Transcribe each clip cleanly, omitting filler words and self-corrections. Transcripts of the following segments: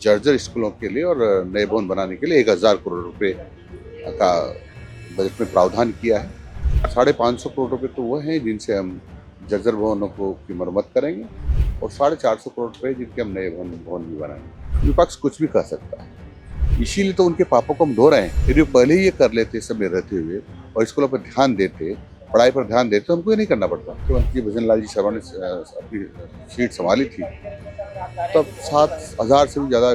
जर्जर स्कूलों के लिए और नए भवन बनाने के लिए 1000 करोड़ रुपए का बजट में प्रावधान किया है। 550 करोड़ रुपए तो वो हैं जिनसे हम जर्जर भवनों की मरम्मत करेंगे और 450 करोड़ रुपए जिनके हम नए भवन भी बनाएंगे। विपक्ष कुछ भी कर सकता है, इसीलिए तो उनके पापों को हम धो रहे हैं। यदि पहले ही ये कर लेते समय रहते हुए और स्कूलों पर ध्यान देते, पढ़ाई पर ध्यान देते, तो हमको ये नहीं करना पड़ता। मुख्यमंत्री भजन लाल जी शर्मा ने अपनी सीट संभाली थी तब 7000 से भी ज़्यादा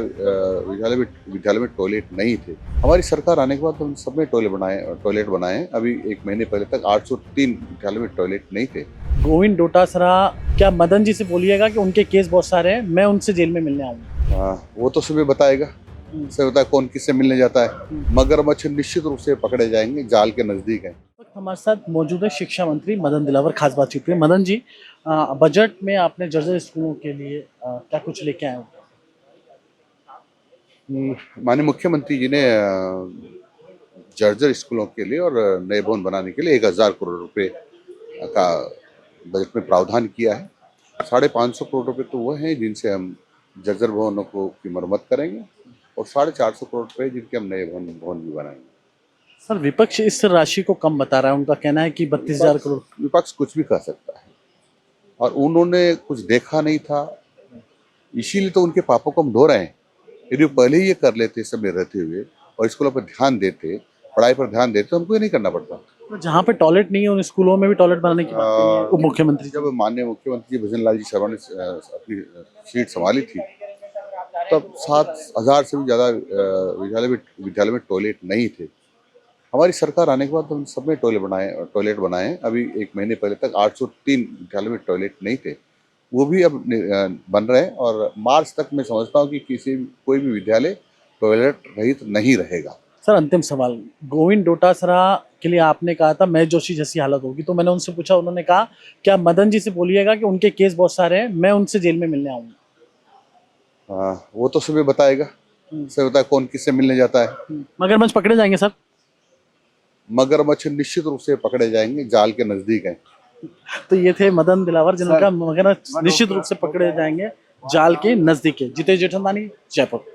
विद्यालय में टॉयलेट नहीं थे। हमारी सरकार आने के बाद हम सब में टॉयलेट बनाए। अभी 1 महीने पहले तक 803 विद्यालय में टॉयलेट नहीं थे। गोविंद डोटासरा, क्या मदन जी से बोलिएगा कि उनके केस बहुत सारे हैं, मैं उनसे जेल में मिलने आऊंगा। वो तो सुबह बताएगा, कौन किससे मिलने जाता है। मगरमच्छ निश्चित रूप से पकड़े जाएंगे, जाल के नजदीक है। हमारे साथ मौजूद है शिक्षा मंत्री मदन दिलावर, खास बातचीत हुई। मदन जी, बजट में आपने जर्जर स्कूलों के लिए क्या कुछ लेके आए हो? माननीय मुख्यमंत्री जी ने जर्जर स्कूलों के लिए और नए भवन बनाने के लिए 1000 करोड़ रुपए का बजट में प्रावधान किया है। 550 करोड़ रुपए तो वो हैं जिनसे हम जर्जर भवनों की मरम्मत करेंगे और 450 करोड़ रुपए जिनके हम नए भवन भी बनाएंगे। सर, विपक्ष इस राशि को कम बता रहा है। उनका कहना है कि 32,000 करोड़। विपक्ष कुछ भी कर सकता है और उन्होंने कुछ देखा नहीं था, इसीलिए तो उनके पापों को हम धो रहे हैं। यदि पहले ही ये कर लेते समय रहते हुए और स्कूलों पर ध्यान देते, पढ़ाई पर ध्यान देते, तो हमको ये नहीं करना पड़ता। तो जहाँ पे टॉयलेट नहीं है उन स्कूलों में भी टॉयलेट बनाने की बात कही है उप मुख्यमंत्री। जब माननीय मुख्यमंत्री भजन लाल जी शर्मा ने अपनी सीट संभाली थी तब 7000 से भी ज़्यादा विद्यालय में टॉयलेट नहीं थे। हमारी सरकार आने के बाद हम सब में टॉयलेट बनाए। अभी 1 महीने पहले तक 803 विद्यालय में टॉयलेट नहीं थे, वो भी अब बन रहे हैं और मार्च तक मैं समझता हूँ कि कोई भी विद्यालय टॉयलेट रहित नहीं रहेगा। सर, अंतिम सवाल, गोविंद डोटासरा के लिए आपने कहा था मैं जोशी जैसी हालत होगी, तो मैंने उनसे पूछा, उन्होंने कहा क्या मदन जी से बोलिएगा कि उनके केस बहुत सारे हैं, मैं उनसे जेल में मिलने आऊंगा। वो तो सुबह बताएगा, कौन किससे मिलने जाता है। मगरमच्छ पकड़े जाएंगे सर? मगरमच्छ निश्चित रूप से पकड़े जाएंगे, जाल के नजदीक है। तो ये थे मदन दिलावर, जिनका मगरमच्छ निश्चित रूप से पकड़े जाएंगे, जाल के नजदीक है। जितेश जेठमलानी, जयपुर।